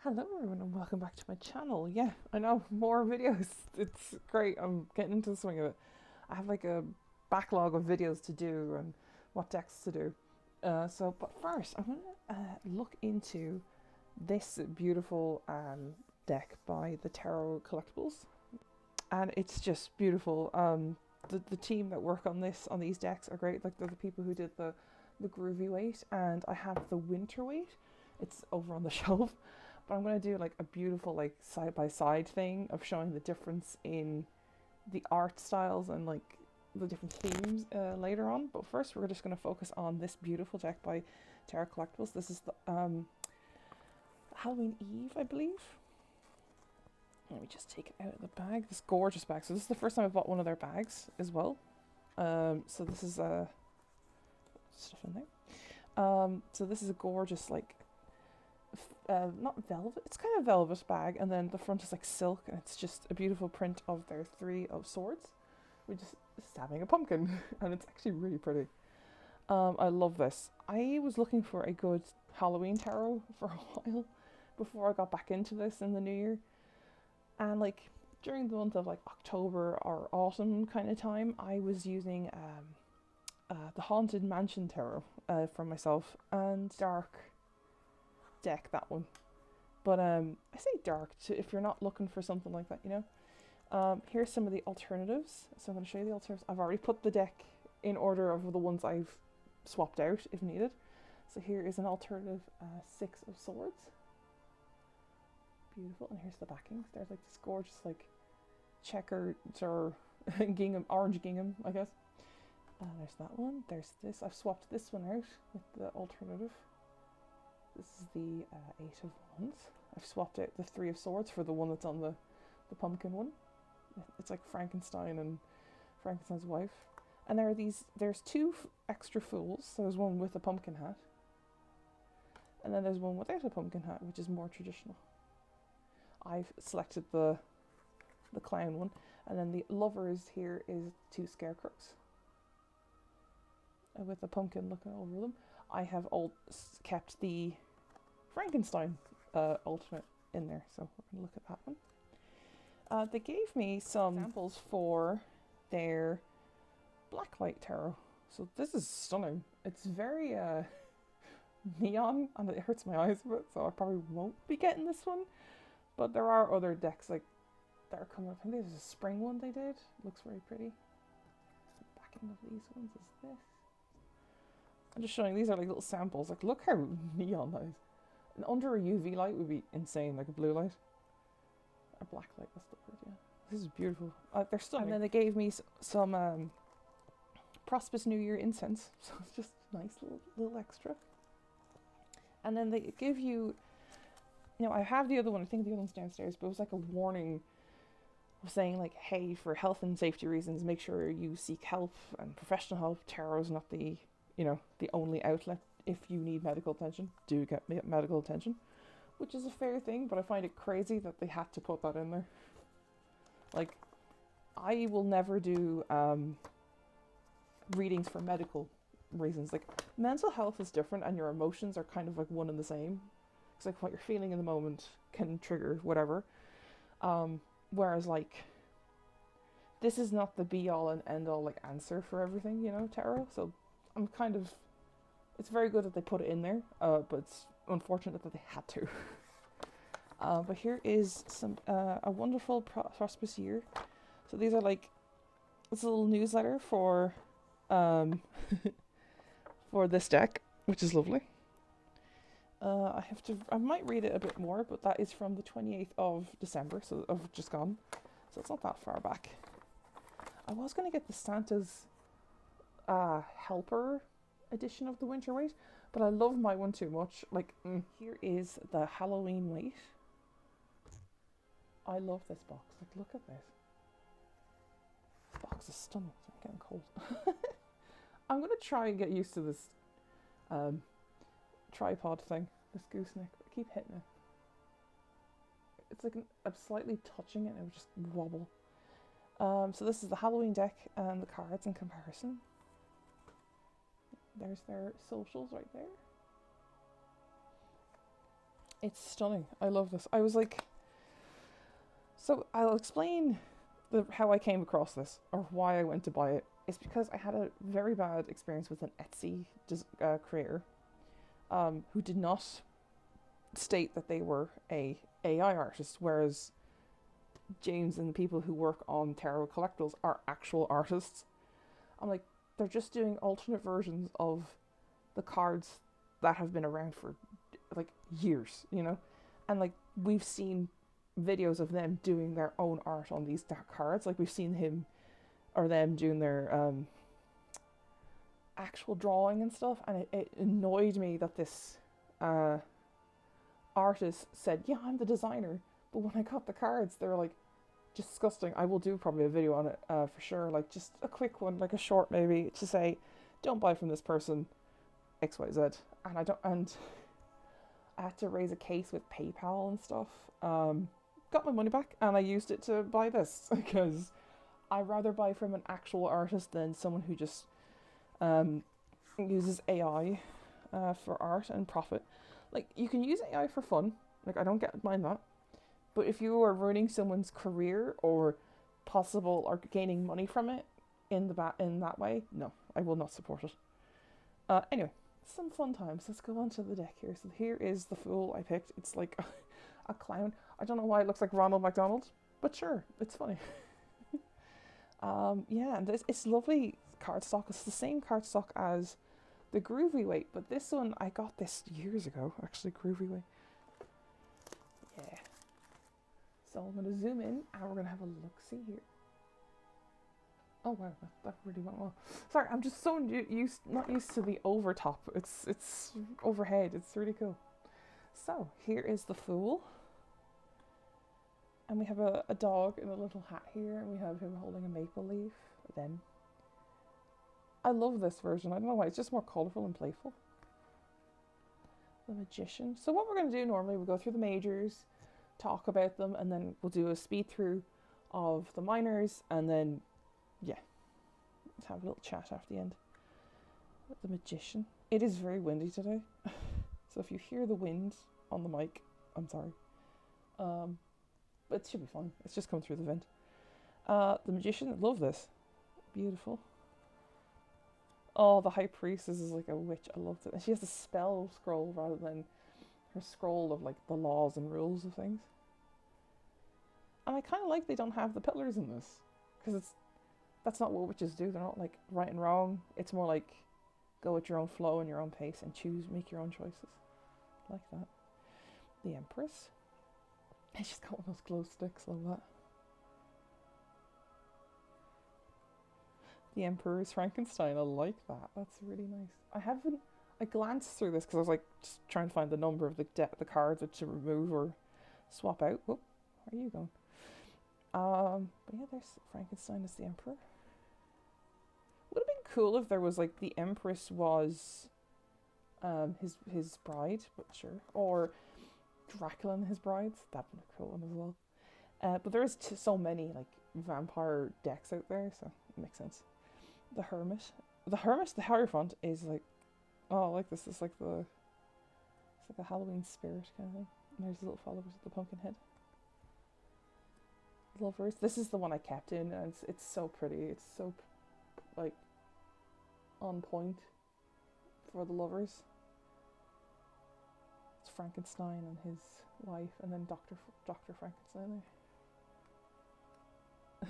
Hello everyone and welcome back to my channel. Yeah, I know, more videos. It's great. I'm getting into the swing of it. I have like a backlog of videos to do and what decks to do. But first I'm going to look into this beautiful deck by the Tarot Collectibles. And it's just beautiful. The team that work on these decks are great. Like they're the people who did the Groovy Waite, and I have the Winter Waite. It's over on the shelf. But I'm going to do like a beautiful like side by side thing of showing the difference in the art styles and like the different themes later on. But first we're just going to focus on this beautiful deck by Tarot Collectibles. This is the Halloween Eve, I believe. Let me just take it out of the bag. This gorgeous bag. So this is the first time I bought one of their bags as well. So this is stuff in there. So this is a gorgeous like not velvet, it's kind of velvet bag, and then the front is like silk, and it's just a beautiful print of their Three of Swords, which is stabbing a pumpkin, and it's actually really pretty. I love this. I was looking for a good Halloween tarot for a while before I got back into this in the new year, and like during the month of like October or autumn kind of time, I was using the Haunted Mansion tarot for myself, and dark deck, that one. But I say dark if you're not looking for something like that, you know. Here's some of the alternatives. So I'm going to show you the alternatives. I've already put the deck in order of the ones I've swapped out if needed. So here is an alternative Six of Swords. Beautiful. And here's the backings. There's like this gorgeous like checkered or gingham, orange gingham, I guess. There's that one. There's this. I've swapped this one out with the alternative. This is the Eight of Wands. I've swapped out the Three of Swords for the one that's on the pumpkin one. It's like Frankenstein and Frankenstein's wife. And there's two extra fools. So there's one with a pumpkin hat. And then there's one without a pumpkin hat, which is more traditional. I've selected the clown one. And then the lovers here is two scarecrows. With a pumpkin looking over them. I have kept the Frankenstein alternate in there, so we're going to look at that one. They gave me some samples for their Blacklight tarot. So this is stunning. It's very neon, and it hurts my eyes a bit, so I probably won't be getting this one. But there are other decks like that are coming up. I think there's a spring one they did. Looks very pretty. The backing of these ones is this. I'm just showing, these are like little samples. Like, look how neon that is. And under a UV light would be insane, like a blue light. A black light, that's the word, yeah. This is beautiful. They're stunning. And then they gave me some Prosperous New Year incense. So it's just a nice little extra. And then they give you, I have the other one. I think the other one's downstairs. But it was like a warning of saying like, hey, for health and safety reasons, make sure you seek help and professional help. Tarot is not the only outlet. If you need medical attention, do get medical attention, which is a fair thing, but I find it crazy that they had to put that in there. Like, I will never do readings for medical reasons. Like, mental health is different, and your emotions are kind of like one and the same. It's like what you're feeling in the moment can trigger whatever. Whereas like, this is not the be all and end all like answer for everything, tarot. So I'm kind of, it's very good that they put it in there, but it's unfortunate that they had to. But here is a wonderful prosperous year. So these are like, it's a little newsletter for for this deck, which is lovely. I might read it a bit more, but that is from the 28th of December, so of just gone. So it's not that far back. I was going to get the Santa's helper edition of the Winter Waite, but I love my one too much. Like, here is the Halloween Waite. I love this box. Like, look at this. This box is stunning. I'm getting cold. I'm gonna try and get used to this tripod thing, this gooseneck. I keep hitting it. It's like I'm slightly touching it and it would just wobble. So this is the Halloween deck and the cards in comparison. There's their socials right there. It's stunning. I love this. I was like, so I'll explain how I came across this or why I went to buy it. It's because I had a very bad experience with an Etsy creator who did not state that they were a AI artist, whereas James and the people who work on Tarot Collectibles are actual artists. I'm like, they're just doing alternate versions of the cards that have been around for like years, you know? And like, we've seen videos of them doing their own art on these cards. Like, we've seen him or them doing their actual drawing and stuff, and it annoyed me that this artist said, yeah, I'm the designer, but when I got the cards, they were like, disgusting. I will do probably a video on it for sure, like just a quick one, like a short maybe, to say, don't buy from this person, XYZ. And I had to raise a case with PayPal and stuff. Got my money back, and I used it to buy this, because I'd rather buy from an actual artist than someone who just uses AI for art and profit. Like, you can use AI for fun, like I don't mind that, but if you are ruining someone's career or possible or gaining money from it in that way, no, I will not support it. Anyway, some fun times. Let's go on to the deck here. So here is the Fool I picked. It's like a clown. I don't know why it looks like Ronald McDonald, but sure, it's funny. Yeah, and it's lovely cardstock. It's the same cardstock as the Groovy Waite, but this one, I got this years ago, actually, Groovy Waite. Yeah. So I'm going to zoom in, and we're going to have a look-see here. Oh wow, that really went well. Sorry, I'm just so not used to the overtop. It's overhead. It's really cool. So here is the Fool. And we have a dog in a little hat here, and we have him holding a maple leaf. Them. I love this version. I don't know why. It's just more colourful and playful. The Magician. So what we're going to do normally, we'll go through the majors, talk about them, and then we'll do a speed through of the minors, and then, yeah, let's have a little chat after the end. The Magician. It is very windy today. So if you hear the wind on the mic, I'm sorry. But it should be fine. It's just come through the vent. The Magician, love this. Beautiful. Oh, the High Priestess is like a witch. I loved it. And she has a spell scroll rather than her scroll of like the laws and rules of things. And I kind of like they don't have the pillars in this, because that's not what witches do. They're not like right and wrong. It's more like go with your own flow and your own pace and make your own choices. I like that. The Empress. She's got one of those glow sticks, love that. The Emperor's Frankenstein, I like that. That's really nice. I glanced through this because I was like just trying to find the number of the cards to remove or swap out. Whoop, where are you going? But yeah, there's Frankenstein as the Emperor. Would have been cool if there was like the Empress was his bride, but sure. Or Dracula and his brides. That'd be a cool one as well. But there is so many like vampire decks out there, so it makes sense. The Hermit. The Hierophant is like, oh, I like this. It's like a Halloween spirit kind of thing. And there's little followers with the pumpkin head. Lovers. This is the one I kept in, and it's so pretty. It's so like on point for the lovers. It's Frankenstein and his wife, and then Dr. Frankenstein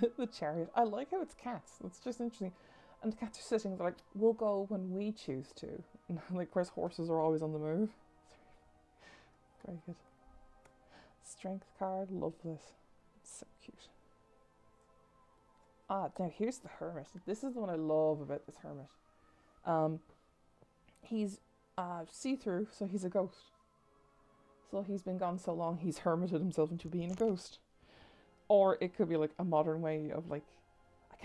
there. The Chariot. I like how it's cats. It's just interesting. And the cats are sitting, they're like, we'll go when we choose to. Like, whereas horses are always on the move. Very good. Strength card, love this. It's so cute. Now here's the Hermit. This is the one I love about this Hermit. He's see-through, so he's a ghost. So he's been gone so long, he's hermited himself into being a ghost. Or it could be like a modern way of like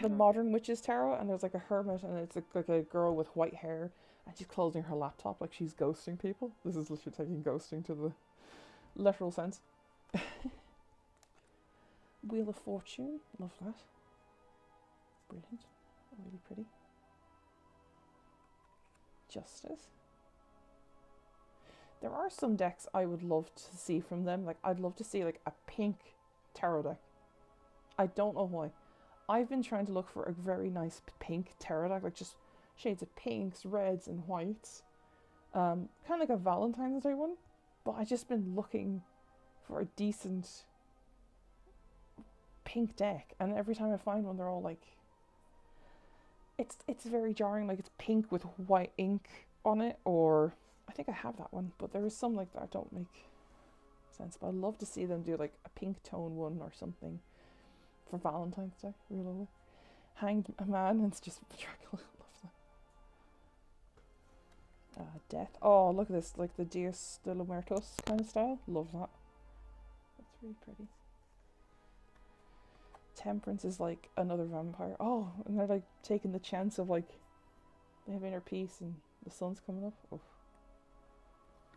the modern witches tarot, and there's like a hermit, and it's like a girl with white hair, and she's closing her laptop like she's ghosting people. This is literally taking ghosting to the literal sense. Wheel of Fortune, love that. Brilliant, really pretty. Justice. There are some decks I would love to see from them. Like, I'd love to see like a pink tarot deck. I don't know why. I've been trying to look for a very nice pink tarot deck, like just shades of pinks, reds, and whites. Kind of like a Valentine's Day one. But I've just been looking for a decent pink deck, and every time I find one, they're all like, it's very jarring. Like, it's pink with white ink on it, or I think I have that one, but there is some like that don't make sense. But I'd love to see them do like a pink tone one or something for Valentine's Day. Really lovely. Hanged Man, it's just Dracula. Love that. Death. Oh, look at this, like the Dios de los Muertos kind of style. Love that. That's really pretty. Temperance is like another vampire. Oh, and they're like taking the chance of like they have inner peace and the sun's coming up. Oh.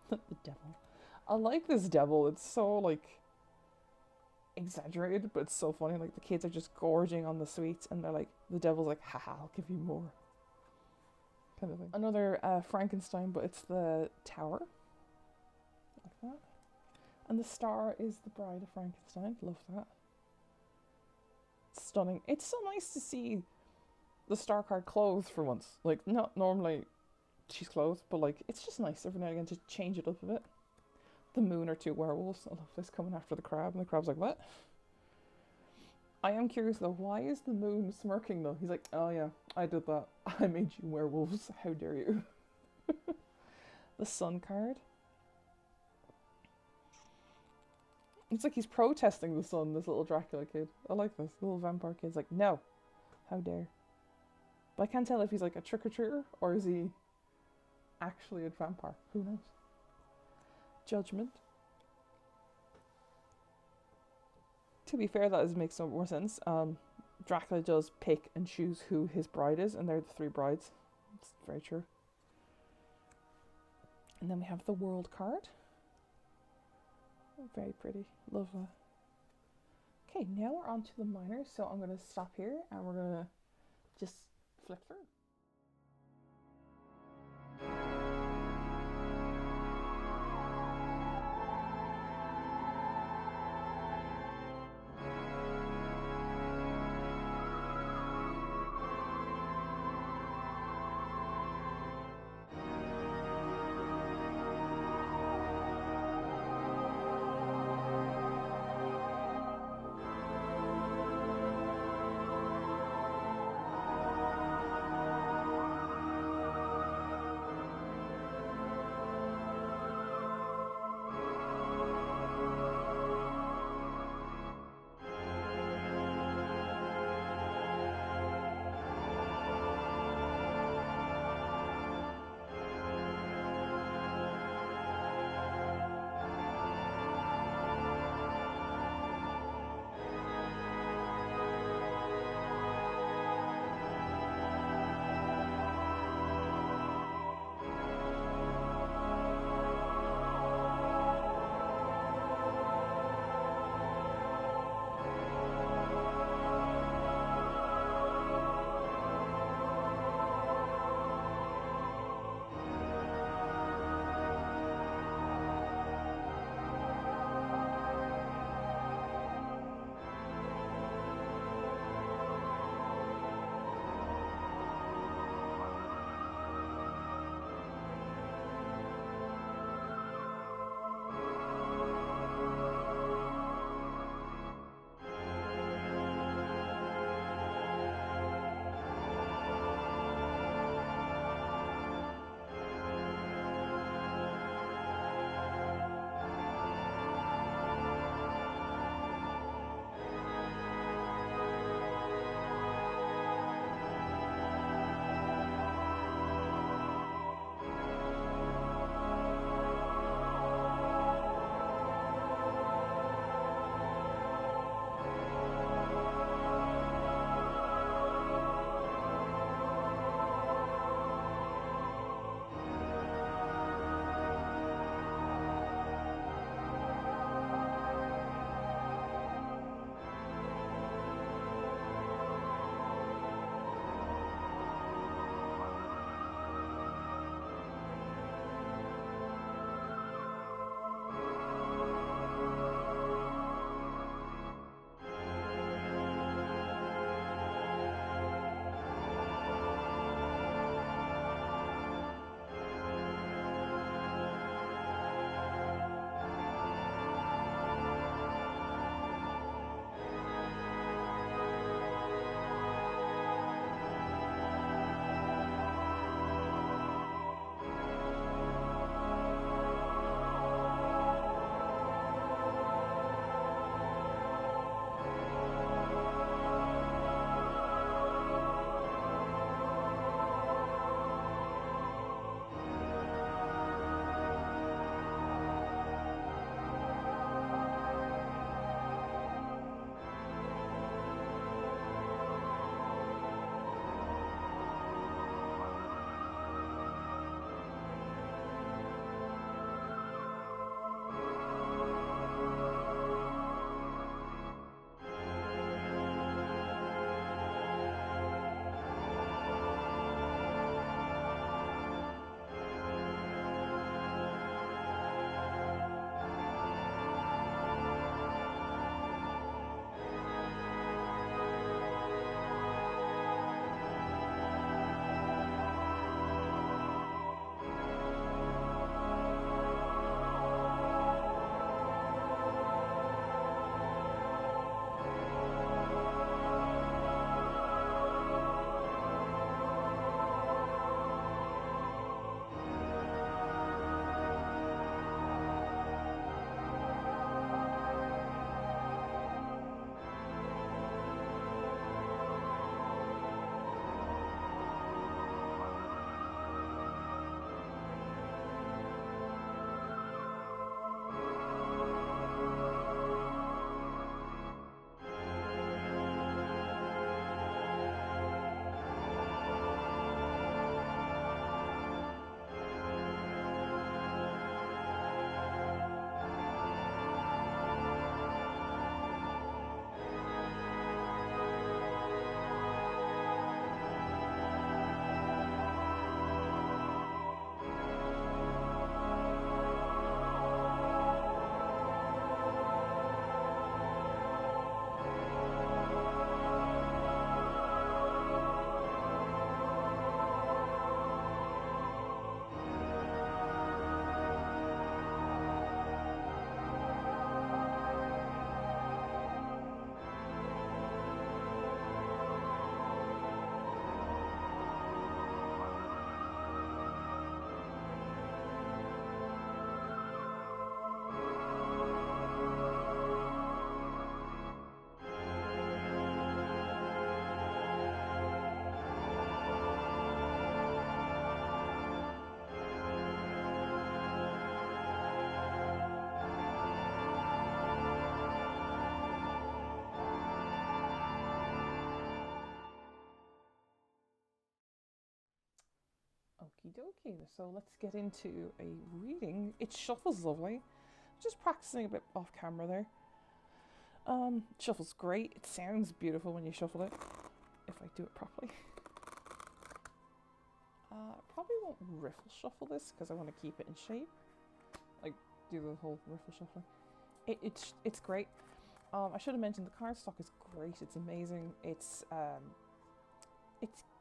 The devil. I like this devil. It's so like exaggerated, but it's so funny. Like the kids are just gorging on the sweets, and they're like, the devil's like, haha, I'll give you more. Kind of thing. Another Frankenstein, but it's the tower. Like that. And the star is the bride of Frankenstein. Love that. Stunning. It's so nice to see the star card clothed for once. Like, not normally she's clothed, but like, it's just nice every now and again to change it up a bit. The moon are two werewolves. I love this, coming after the crab, and the crab's like, what? I am curious though, why is the moon smirking though? He's like, oh yeah, I did that. I made you werewolves. How dare you? The sun card. It's like he's protesting the sun, this little Dracula kid. I like this. The little vampire kid's like, no. How dare. But I can't tell if he's like a trick-or-treater or is he actually a vampire. Who knows? Judgment. To be fair, that does make some more sense. Dracula does pick and choose who his bride is, and they're the three brides. It's very true. And then we have the world card. Very pretty. Love that. Okay, now we're on to the minors, so I'm going to stop here and we're going to just flip through. Okie dokie. So let's get into a reading. It shuffles lovely. Just practicing a bit off camera there. Shuffles great. It sounds beautiful when you shuffle it, if I do it properly. Probably won't riffle shuffle this because I want to keep it in shape. Like do the whole riffle shuffling. It's great. I should have mentioned the cardstock is great. It's amazing. It's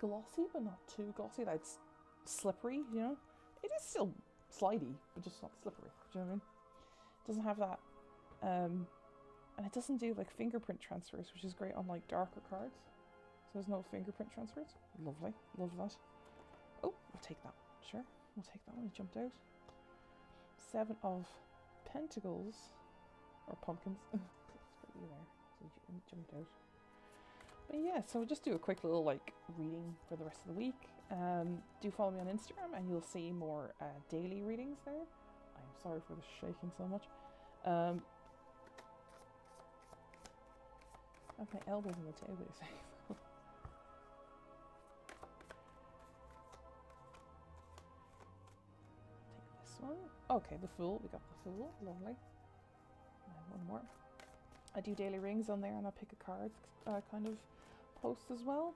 glossy but not too glossy. Like it's slippery, you know. It is still slidey, but just not slippery. Do you know what I mean? It doesn't have that, and it doesn't do like fingerprint transfers, which is great on like darker cards. So there's no fingerprint transfers. Lovely, love that. Oh, we'll take that. Sure, we'll take that one. It jumped out. 7 of Pentacles, or pumpkins. There, so it jumped out. But yeah, so we'll just do a quick little like reading for the rest of the week. Do follow me on Instagram and you'll see more daily readings there. I'm sorry for the shaking so much. I have my elbows on the table, you see. Take this one. Okay, the Fool. We got the Fool. Lovely. And one more. I do daily rings on there and I pick a card kind of post as well.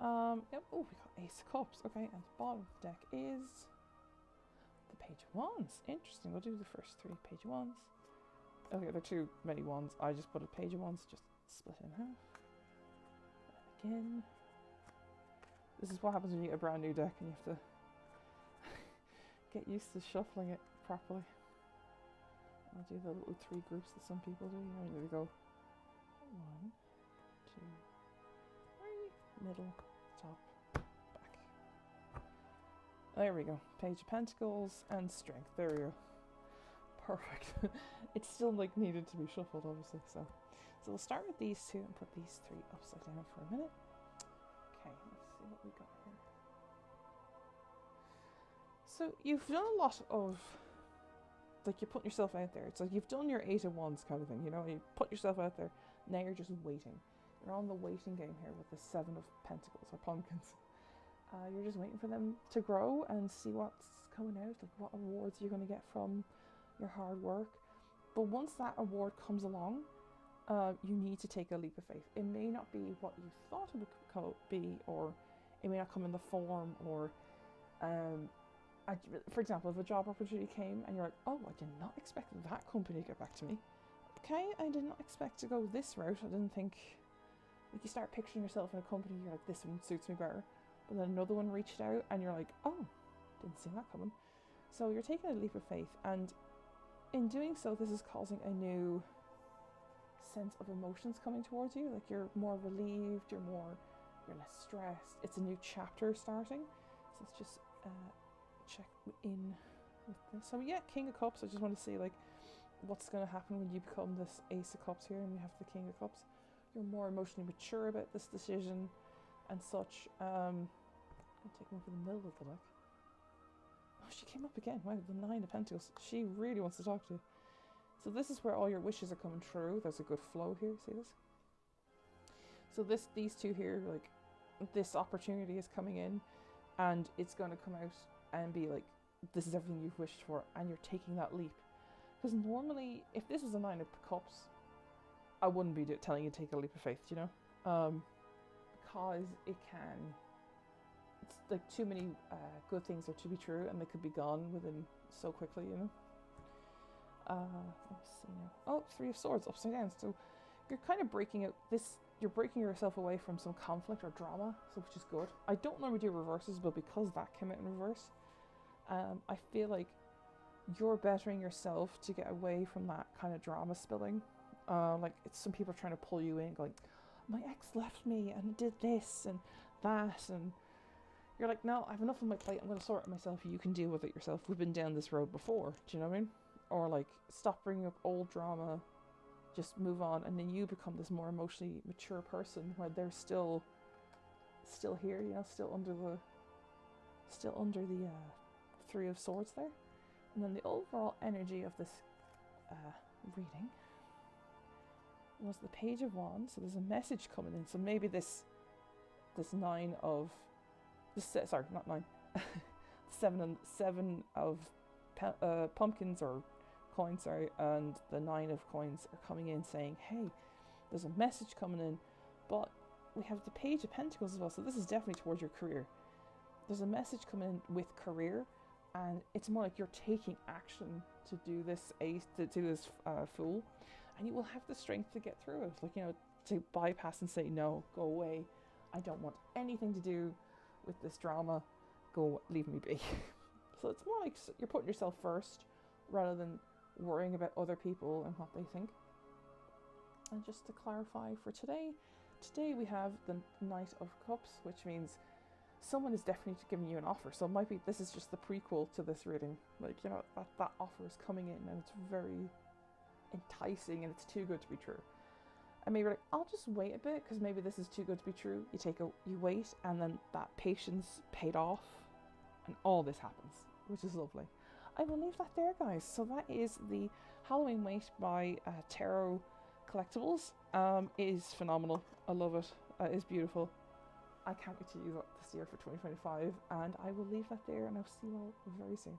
Yep. Oh, we got Ace of Cups. Okay, and the bottom of the deck is the Page of Wands. Interesting. We'll do the first 3 Page of Wands. Okay, there are too many wands. I just put a Page of Wands, just split it in half. And again. This is what happens when you get a brand new deck and you have to get used to shuffling it properly. I'll do the little 3 groups that some people do. You know, there we go. 1, 2, 3. Middle, top, back. There we go. Page of Pentacles and Strength. There we go. Perfect. It's still like needed to be shuffled, obviously. So we'll start with these 2 and put these 3 upside down for a minute. Okay, let's see what we got here. So you've done a lot of, like, you put yourself out there. It's like you've done your 8 of Wands kind of thing, you know. You put yourself out there. Now you're just waiting. You're on the waiting game here with the 7 of Pentacles or pumpkins. You're just waiting for them to grow and see what's coming out, like what awards you're going to get from your hard work. But once that award comes along, you need to take a leap of faith. It may not be what you thought it would be, or it may not come in the form, or for example, if a job opportunity came and you're like, oh, I did not expect that company to get back to me. Okay, I did not expect to go this route. I didn't think, like, you start picturing yourself in a company, you're like, this one suits me better. But then another one reached out and you're like, oh, didn't see that coming. So you're taking a leap of faith, and in doing so, this is causing a new sense of emotions coming towards you. Like, you're more relieved, you're less stressed. It's a new chapter starting. So let's just check in with this. So yeah, King of Cups. I just want to see like what's going to happen when you become this Ace of Cups here and we have the King of Cups. You're more emotionally mature about this decision and such. I'm take one for the middle of the deck. Oh, she came up again. Wow, the 9 of Pentacles. She really wants to talk to you. So this is where all your wishes are coming true. There's a good flow here. See this? So these 2 here, like, this opportunity is coming in and it's going to come out and be like, this is everything you've wished for, and you're taking that leap. Because normally, if this was a 9 of Cups, I wouldn't be telling you to take a leap of faith, you know? Because it's like too many good things are to be true, and they could be gone within so quickly, you know? Let's see now. Oh, 3 of Swords upside down. So you're kind of breaking out this. You're breaking yourself away from some conflict or drama, so which is good. I don't normally do reverses, but because that came out in reverse, I feel like you're bettering yourself to get away from that kind of drama spilling. Like, it's some people trying to pull you in, going, my ex left me and did this and that, and you're like, no, I have enough on my plate. I'm going to sort it myself. You can deal with it yourself. We've been down this road before. Do you know what I mean? Or like, stop bringing up old drama. Just move on, and then you become this more emotionally mature person where they're still here, you know, still under the 3 of Swords there. And then the overall energy of this reading was the Page of Wands. So there's a message coming in. So maybe this 9 of this sorry, not 9. seven of pumpkins or coins, sorry, and the 9 of coins are coming in saying, hey, there's a message coming in, but we have the Page of Pentacles as well, so this is definitely towards your career. There's a message coming in with career, and it's more like you're taking action to do this Fool, and you will have the strength to get through it. Like, you know, to bypass and say, no, go away. I don't want anything to do with this drama. Go, leave me be. So it's more like you're putting yourself first rather than worrying about other people and what they think. And just to clarify for today we have the Knight of Cups, which means someone is definitely giving you an offer. So it might be this is just the prequel to this reading. Like, you know, that offer is coming in and it's very enticing and it's too good to be true. And maybe like, I'll just wait a bit because maybe this is too good to be true. You wait, and then that patience paid off and all this happens, which is lovely. I will leave that there, guys. So that is the Halloween Waite by Tarot Collectibles. It is phenomenal. I love it. It is beautiful. I can't wait to use it this year for 2025, and I will leave that there, and I'll see you all very soon.